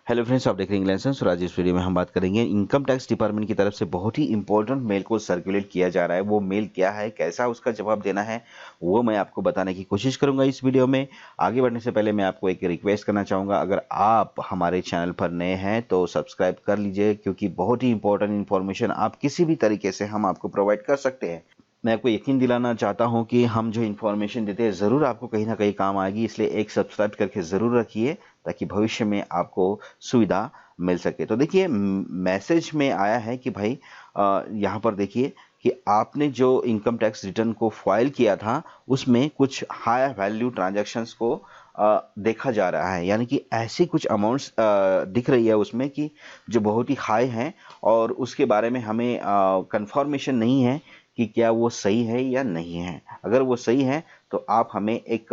Hello friends, आप देख रहे हैं इंग्लिश राजेश। वीडियो में हम बात करेंगे इनकम टैक्स डिपार्टमेंट की तरफ से बहुत ही इंपॉर्टेंट मेल को सर्कुलेट किया जा रहा है। वो मेल क्या है, कैसा उसका जवाब देना है, वो मैं आपको बताने की कोशिश करूंगा इस वीडियो में। आगे बढ़ने से पहले मैं आपको एक रिक्वेस्ट करना चाहूँगा, अगर आप हमारे चैनल पर नए हैं तो सब्सक्राइब कर लीजिए, क्योंकि बहुत ही इंपॉर्टेंट इन्फॉर्मेशन आप किसी भी तरीके से हम आपको प्रोवाइड कर सकते हैं। मैं आपको यकीन दिलाना चाहता हूं कि हम जो इन्फॉर्मेशन देते हैं ज़रूर आपको कहीं ना कहीं काम आएगी, इसलिए एक सब्सक्राइब करके ज़रूर रखिए ताकि भविष्य में आपको सुविधा मिल सके। तो देखिए, मैसेज में आया है कि भाई यहाँ पर देखिए कि आपने जो इनकम टैक्स रिटर्न को फाइल किया था उसमें कुछ हाई वैल्यू ट्रांजैक्शंस को देखा जा रहा है, यानी कि ऐसी कुछ अमाउंट्स दिख रही है उसमें कि जो बहुत ही हाई हैं, और उसके बारे में हमें कंफर्मेशन नहीं है कि क्या वो सही है या नहीं है। अगर वो सही है तो आप हमें एक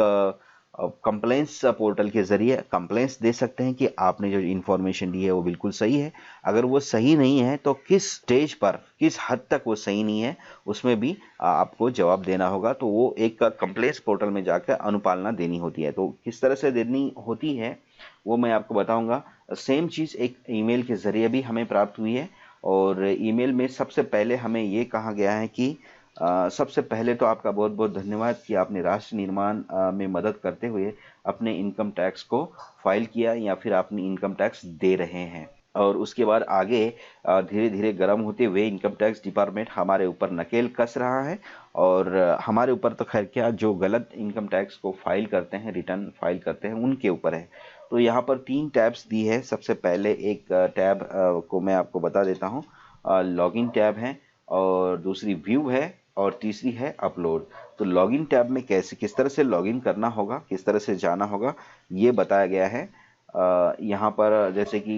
कंप्लेंट्स पोर्टल के ज़रिए कंप्लेंट्स दे सकते हैं कि आपने जो इन्फॉर्मेशन दी है वो बिल्कुल सही है। अगर वो सही नहीं है तो किस स्टेज पर, किस हद तक वो सही नहीं है, उसमें भी आपको जवाब देना होगा। तो वो एक कंप्लेंट्स पोर्टल में जाकर अनुपालना देनी होती है। तो किस तरह से देनी होती है वो मैं आपको बताऊंगा। सेम चीज़ एक ईमेल के ज़रिए भी हमें प्राप्त हुई है, और ईमेल में सबसे पहले हमें ये कहा गया है कि सबसे पहले तो आपका बहुत बहुत धन्यवाद कि आपने राष्ट्र निर्माण में मदद करते हुए अपने इनकम टैक्स को फाइल किया या फिर आपने इनकम टैक्स दे रहे हैं। और उसके बाद आगे धीरे धीरे गर्म होते हुए इनकम टैक्स डिपार्टमेंट हमारे ऊपर नकेल कस रहा है, और हमारे ऊपर तो खैर क्या, जो गलत इनकम टैक्स को फाइल करते हैं, रिटर्न फाइल करते हैं, उनके ऊपर है। तो यहाँ पर 3 टैब्स दी है। सबसे पहले एक टैब को मैं आपको बता देता हूँ, लॉगिन टैब है, और दूसरी व्यू है, और तीसरी है अपलोड। तो लॉगिन टैब में कैसे, किस तरह से लॉगिन करना होगा, किस तरह से जाना होगा, ये बताया गया है। यहाँ पर जैसे कि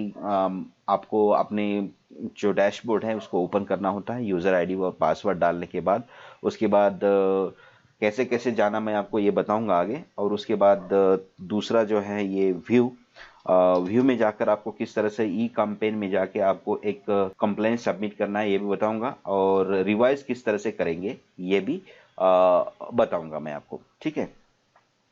आपको अपने जो डैशबोर्ड है उसको ओपन करना होता है यूज़र आईडी और पासवर्ड डालने के बाद। उसके बाद कैसे कैसे जाना मैं आपको ये बताऊंगा आगे। और उसके बाद दूसरा जो है ये व्यू में जाकर आपको किस तरह से ई कैंपेन में जाके आपको एक कंप्लेंट सबमिट करना है, ये भी बताऊंगा। और रिवाइज किस तरह से करेंगे ये भी बताऊंगा मैं आपको, ठीक है।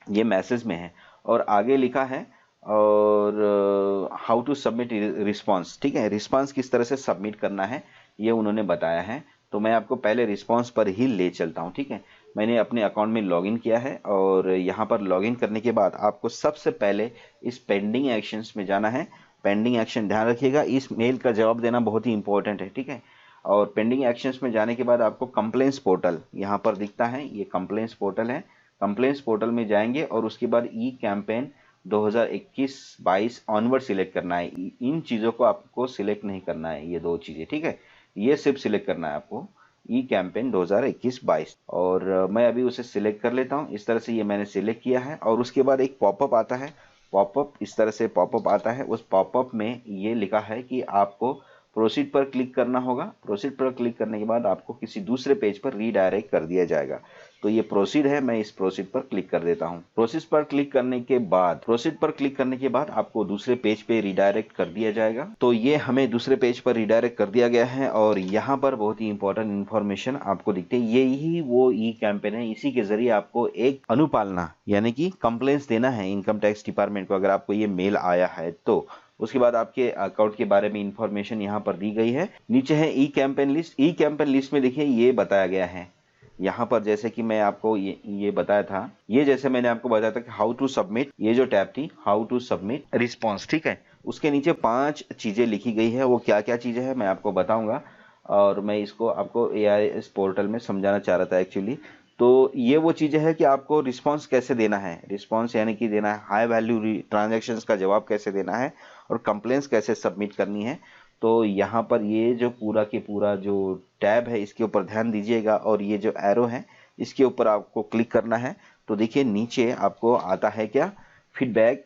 ये मैसेज में है, और आगे लिखा है और हाउ टू सबमिट रिस्पांस, ठीक है। रिस्पांस किस तरह से सबमिट करना है ये उन्होंने बताया है। तो मैं आपको पहले रिस्पांस पर ही ले चलता हूं, ठीक है। मैंने अपने अकाउंट में लॉगिन किया है, और यहाँ पर लॉगिन करने के बाद आपको सबसे पहले इस पेंडिंग एक्शंस में जाना है। पेंडिंग एक्शन, ध्यान रखिएगा, इस मेल का जवाब देना बहुत ही इंपॉर्टेंट है, ठीक है। और पेंडिंग एक्शंस में जाने के बाद आपको कंप्लेंट्स पोर्टल यहाँ पर दिखता है, ये कंप्लेंट्स पोर्टल है। कंप्लेंट्स पोर्टल में जाएंगे और उसके बाद ई कैंपेन 2021-22 ऑनवर्ड सिलेक्ट करना है। इन चीज़ों को आपको सिलेक्ट नहीं करना है, ये 2 चीज़ें, ठीक है। ये सिर्फ सिलेक्ट करना है आपको, ई कैंपेन 2021-22। और मैं अभी उसे सिलेक्ट कर लेता हूँ। इस तरह से ये मैंने सिलेक्ट किया है, और उसके बाद एक पॉपअप आता है। पॉपअप इस तरह से पॉपअप आता है। उस पॉपअप में ये लिखा है कि आपको प्रोसीड पर क्लिक करना होगा। प्रोसीड पर क्लिक करने के बाद आपको किसी दूसरे पेज पर रीडायरेक्ट कर दिया जाएगा। तो ये प्रोसीड है, मैं इस प्रोसीड पर क्लिक कर देता हूँ। प्रोसीड पर क्लिक करने के बाद आपको दूसरे पेज पे रीडायरेक्ट कर दिया जाएगा। तो ये हमें दूसरे पेज पर रीडायरेक्ट कर दिया गया है, और यहाँ पर बहुत ही इंपॉर्टेंट इन्फॉर्मेशन आपको दिखते हैं। यही वो ई कैंपेन है, इसी के जरिए आपको एक अनुपालना यानी कि कंप्लेंट्स देना है इनकम टैक्स डिपार्टमेंट को, अगर आपको ये मेल आया है तो। उसके बाद आपके अकाउंट के बारे में इंफॉर्मेशन यहाँ पर दी गई है। नीचे है ई कैंपेन लिस्ट। ई कैंपेन लिस्ट में देखिए ये बताया गया है यहाँ पर, जैसे कि मैं आपको ये बताया था, ये जैसे मैंने आपको बताया था कि हाउ टू सबमिट, ये जो टैब थी हाउ टू सबमिट रिस्पॉन्स, ठीक है। उसके नीचे 5 चीजें लिखी गई है। वो क्या क्या चीजें हैं मैं आपको बताऊंगा, और मैं इसको आपको एआईएस पोर्टल में समझाना चाह रहा था एक्चुअली। तो ये वो चीजें हैं कि आपको रिस्पॉन्स कैसे देना है, रिस्पॉन्स यानी कि देना है हाई वैल्यू ट्रांजेक्शन्स का जवाब कैसे देना है, और कंप्लेंट्स कैसे सबमिट करनी है। तो यहाँ पर ये जो पूरा के पूरा जो टैब है इसके ऊपर ध्यान दीजिएगा, और ये जो एरो है इसके ऊपर आपको क्लिक करना है। तो देखिए नीचे आपको आता है क्या, feedback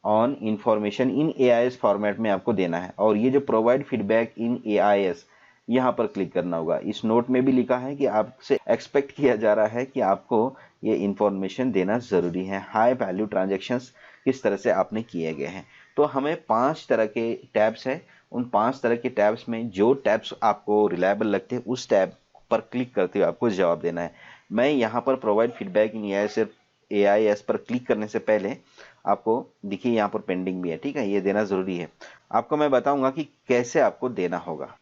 on information in AIS format में आपको देना है, और ये जो प्रोवाइड फीडबैक इन एआईएस यहाँ पर क्लिक करना होगा। इस नोट में भी लिखा है कि आपसे एक्सपेक्ट किया जा रहा है कि आपको ये इंफॉर्मेशन देना जरूरी है, हाई वैल्यू ट्रांजेक्शन्स किस तरह से आपने किए गए हैं। तो हमें 5 तरह के टैब्स है। उन 5 तरह के टैब्स में जो टैब्स आपको रिलायबल लगते हैं उस टैब पर क्लिक करते हुए आपको जवाब देना है। मैं यहाँ पर प्रोवाइड फीडबैक इन एआईएस पर क्लिक करने से पहले आपको देखिए यहाँ पर पेंडिंग भी है, ठीक है, ये देना जरूरी है। आपको मैं बताऊंगा कि कैसे आपको देना होगा।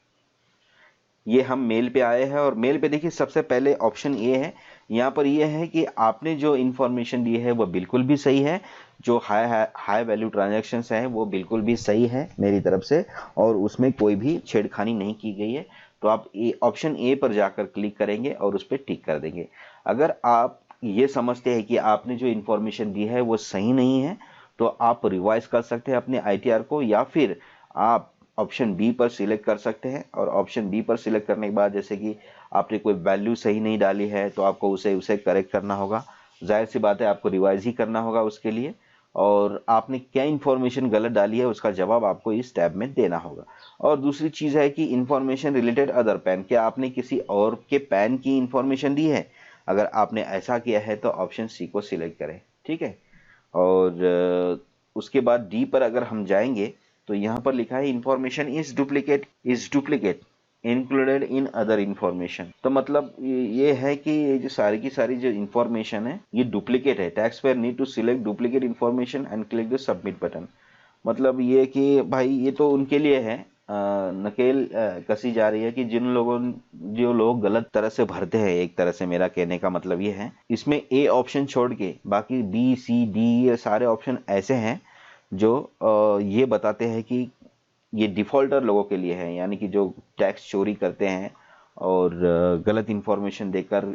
ये हम मेल पे आए हैं और मेल पे देखिए सबसे पहले ऑप्शन ये है, यहाँ पर ये है कि आपने जो इन्फॉर्मेशन दी है वो बिल्कुल भी सही है, जो हाई वैल्यू ट्रांजैक्शंस हैं वो बिल्कुल भी सही है मेरी तरफ से, और उसमें कोई भी छेड़खानी नहीं की गई है। तो आप ऑप्शन ए पर जाकर क्लिक करेंगे और उस पर टिक कर देंगे। अगर आप ये समझते हैं कि आपने जो इन्फॉर्मेशन दी है वो सही नहीं है, तो आप रिवाइज कर सकते हैं अपने ITR को, या फिर आप ऑप्शन बी पर सिलेक्ट कर सकते हैं। और ऑप्शन बी पर सिलेक्ट करने के बाद जैसे कि आपने कोई वैल्यू सही नहीं डाली है तो आपको उसे करेक्ट करना होगा। जाहिर सी बात है आपको रिवाइज ही करना होगा उसके लिए, और आपने क्या इन्फॉर्मेशन गलत डाली है उसका जवाब आपको इस टैब में देना होगा। और दूसरी चीज़ है कि इन्फॉर्मेशन रिलेटेड अदर पैन, क्या आपने किसी और के पैन की इन्फॉर्मेशन दी है? अगर आपने ऐसा किया है तो ऑप्शन सी को सिलेक्ट करें, ठीक है। और उसके बाद डी पर अगर हम जाएंगे तो यहाँ पर लिखा है information is duplicate included in other information. तो मतलब ये है कि ये जो सारी की सारी जो इंफॉर्मेशन है ये डुप्लीकेट है। Taxpayer need to select duplicate information and click the submit button. मतलब ये कि भाई ये तो उनके लिए है, नकेल कसी जा रही है कि जो लोग गलत तरह से भरते हैं। एक तरह से मेरा कहने का मतलब ये है, इसमें ए ऑप्शन छोड़ के बाकी बी सी डी ये सारे ऑप्शन ऐसे हैं जो ये बताते हैं कि ये डिफॉल्टर लोगों के लिए है, यानी कि जो टैक्स चोरी करते हैं और गलत इंफॉर्मेशन देकर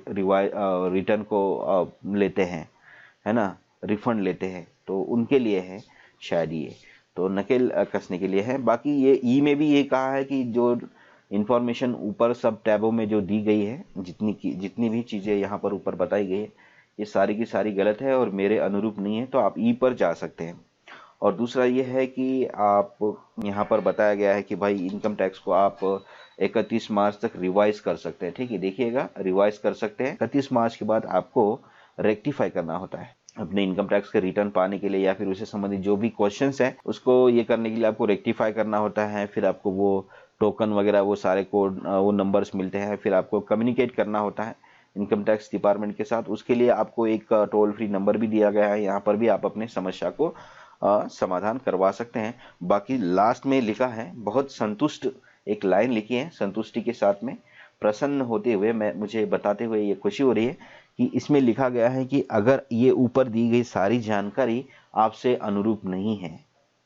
रिटर्न को लेते हैं, है ना, रिफंड लेते हैं, तो उनके लिए है शायद ये। तो नकेल कसने के लिए है। बाकी ये ई में भी ये कहा है कि जो इंफॉर्मेशन ऊपर सब टैबों में जो दी गई है, जितनी भी चीज़ें यहाँ पर ऊपर बताई गई है, ये सारी की सारी गलत है और मेरे अनुरूप नहीं है, तो आप ई पर जा सकते हैं। और दूसरा ये है कि आप यहाँ पर बताया गया है कि भाई इनकम टैक्स को आप 31 मार्च तक रिवाइज कर सकते हैं। ठीक है, देखिएगा, रिवाइज कर सकते हैं। 31 मार्च के बाद आपको रेक्टिफाई करना होता है अपने इनकम टैक्स के रिटर्न पाने के लिए, या फिर उससे संबंधित जो भी क्वेश्चंस हैं उसको ये करने के लिए आपको रेक्टिफाई करना होता है। फिर आपको वो टोकन वगैरह वो सारे कोड वो नंबर्स मिलते हैं, फिर आपको कम्युनिकेट करना होता है इनकम टैक्स डिपार्टमेंट के साथ। उसके लिए आपको एक टोल फ्री नंबर भी दिया गया है, यहाँ पर भी आप अपने समस्या को समाधान करवा सकते हैं। बाकी लास्ट में लिखा है, बहुत संतुष्ट एक लाइन लिखी है, संतुष्टि के साथ में प्रसन्न होते हुए मुझे बताते हुए ये खुशी हो रही है कि इसमें लिखा गया है कि अगर ये ऊपर दी गई सारी जानकारी आपसे अनुरूप नहीं है,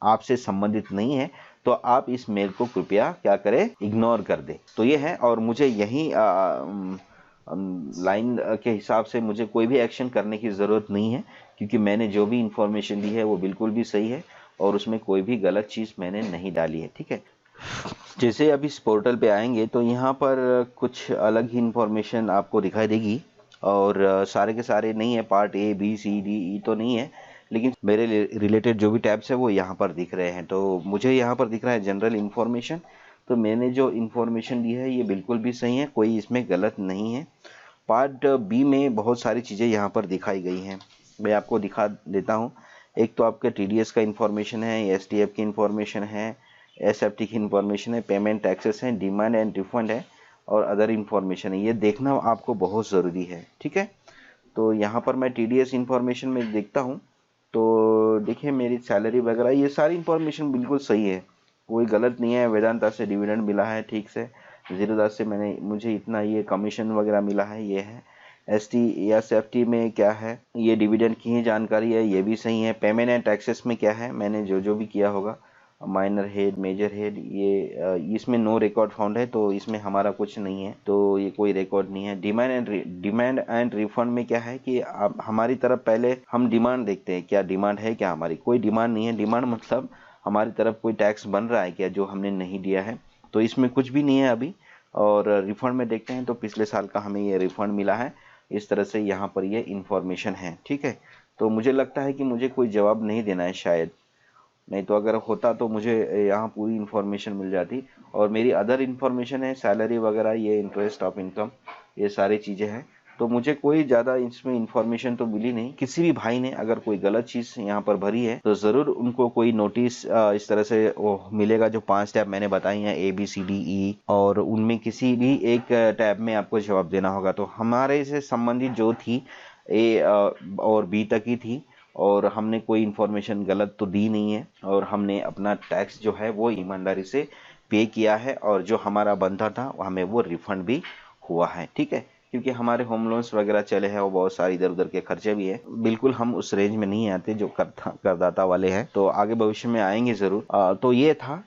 आपसे संबंधित नहीं है, तो आप इस मेल को कृपया क्या करें, इग्नोर कर दें। तो ये है, और मुझे यही लाइन के हिसाब से मुझे कोई भी एक्शन करने की ज़रूरत नहीं है, क्योंकि मैंने जो भी इंफॉर्मेशन दी है वो बिल्कुल भी सही है और उसमें कोई भी गलत चीज़ मैंने नहीं डाली है। ठीक है, जैसे अब इस पोर्टल पे आएंगे तो यहाँ पर कुछ अलग ही इंफॉर्मेशन आपको दिखाई देगी, और सारे के सारे नहीं है, part A B C D E तो नहीं है, लेकिन मेरे रिलेटेड जो भी टैब्स है वो यहाँ पर दिख रहे हैं। तो मुझे यहाँ पर दिख रहा है जनरल इन्फॉर्मेशन। तो मैंने जो इन्फॉर्मेशन दी है ये बिल्कुल भी सही है, कोई इसमें गलत नहीं है। पार्ट बी में बहुत सारी चीज़ें यहाँ पर दिखाई गई हैं, मैं आपको दिखा देता हूँ। एक तो आपके TDS का इन्फॉर्मेशन है, STF की इन्फॉर्मेशन है, SFT की इन्फॉर्मेशन है, पेमेंट टैक्सेस हैं, डिमांड एंड रिफंड है, और अदर इन्फॉर्मेशन है। ये देखना आपको बहुत ज़रूरी है। ठीक है, तो यहाँ पर मैं TDS इन्फॉर्मेशन में देखता हूँ, तो देखिए मेरी सैलरी वगैरह ये सारी इन्फॉर्मेशन बिल्कुल सही है, कोई गलत नहीं है। वेदांता से डिविडेंड मिला है ठीक से, 0 से मुझे इतना ये कमीशन वगैरह मिला है, ये है। ST या SFT में क्या है, ये डिविडेंड की ही जानकारी है, ये भी सही है। पेमेंट एंड टैक्सेस में क्या है, मैंने जो भी किया होगा, माइनर हेड मेजर हेड, ये इसमें नो रिकॉर्ड फाउंड है, तो इसमें हमारा कुछ नहीं है, तो ये कोई रिकॉर्ड नहीं है। डिमांड एंड रिफंड में क्या है कि हमारी तरफ पहले हम डिमांड देखते हैं, क्या डिमांड है, क्या हमारी कोई डिमांड नहीं है। डिमांड मतलब हमारी तरफ कोई टैक्स बन रहा है क्या जो हमने नहीं दिया है, तो इसमें कुछ भी नहीं है अभी। और रिफंड में देखते हैं तो पिछले साल का हमें ये रिफंड मिला है। इस तरह से यहाँ पर ये इंफॉर्मेशन है। ठीक है, तो मुझे लगता है कि मुझे कोई जवाब नहीं देना है शायद, नहीं तो अगर होता तो मुझे यहाँ पूरी इन्फॉर्मेशन मिल जाती। और मेरी अदर इन्फॉर्मेशन है, सैलरी वगैरह, ये इंटरेस्ट ऑफ इनकम, ये सारी चीज़ें हैं। तो मुझे कोई ज़्यादा इसमें इन्फॉर्मेशन तो मिली नहीं। किसी भी भाई ने अगर कोई गलत चीज़ यहाँ पर भरी है तो ज़रूर उनको कोई नोटिस इस तरह से वो मिलेगा। जो 5 टैब मैंने बताई हैं ABCDE, और उनमें किसी भी एक टैब में आपको जवाब देना होगा। तो हमारे से संबंधित जो थी A और B तक ही थी, और हमने कोई इन्फॉर्मेशन गलत तो दी नहीं है और हमने अपना टैक्स जो है वो ईमानदारी से पे किया है और जो हमारा बनता था हमें वो रिफंड भी हुआ है। ठीक है, क्योंकि हमारे होम लोन्स वगैरह चले हैं और बहुत सारे इधर उधर के खर्चे भी हैं। बिल्कुल हम उस रेंज में नहीं आते जो करदाता वाले हैं, तो आगे भविष्य में आएंगे जरूर। तो ये था,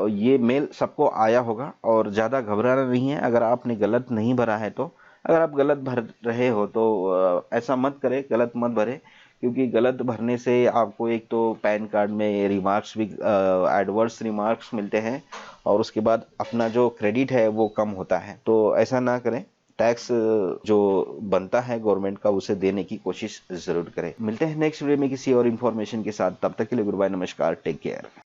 ये मेल सबको आया होगा और ज़्यादा घबराना नहीं है। अगर आपने गलत नहीं भरा है तो, अगर आप गलत भर रहे हो तो ऐसा मत करें, गलत मत भरे, क्योंकि गलत भरने से आपको एक तो पैन कार्ड में रिमार्क्स भी, एडवर्स रिमार्क्स मिलते हैं और उसके बाद अपना जो क्रेडिट है वो कम होता है। तो ऐसा ना करें, टैक्स जो बनता है गवर्नमेंट का उसे देने की कोशिश जरूर करें। मिलते हैं नेक्स्ट वीडियो में किसी और इन्फॉर्मेशन के साथ, तब तक के लिए गुड बाय, नमस्कार, टेक केयर।